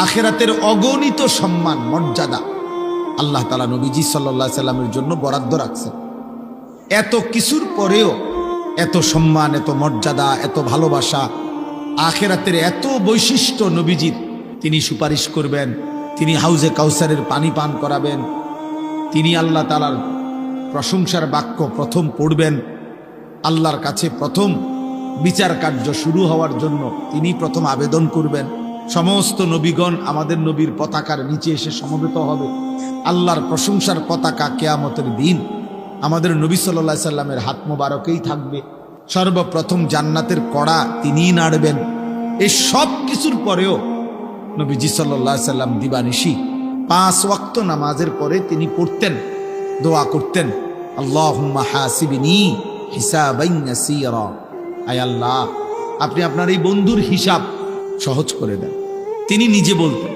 আখিরাতের অগণিত সম্মান মর্যাদা আল্লাহ তাআলা নবীজি সাল্লাল্লাহু আলাইহি সাল্লামের জন্য বরাদ্দ রাখছেন। এত কিছুর পরেও এত সম্মান, এত মর্যাদা, এত ভালোবাসা, আখিরাতের এত বৈশিষ্ট্য নবীজির। তিনি সুপারিশ করবেন, তিনি হাউজে কাউসারের পানি পান করাবেন, তিনি আল্লাহ তাআলার প্রশংসার বাক্য প্রথম পড়বেন, আল্লাহর কাছে প্রথম বিচার কার্য শুরু হওয়ার জন্য তিনি প্রথম আবেদন করবেন। সমস্ত নবীগণ আমাদের নবীর পতাকার নিচে এসে সমবেত হবে। আল্লাহর প্রশংসার পতাকা কিয়ামতের দিন আমাদের নবী সাল্লাল্লাহু আলাইহি সাল্লামের হাত মোবারকেই থাকবে। সর্বপ্রথম জান্নাতের কড়া তিনিই নাড়বেন। এই সব কিছুর পরেও নবীজি সাল্লাল্লাহু আলাইহি সাল্লাম দিবানিশি 5 ওয়াক্ত নামাজের পরে তিনি পড়তেন, দোয়া করতেন, আল্লাহুম্মা হাসিবনি হিসাবান ইয়াসীরা। আয় আল্লাহ, আপনি আপনার এই বন্ধুর হিসাব সহজ করে দেন। তিনি নিজে বলতেন,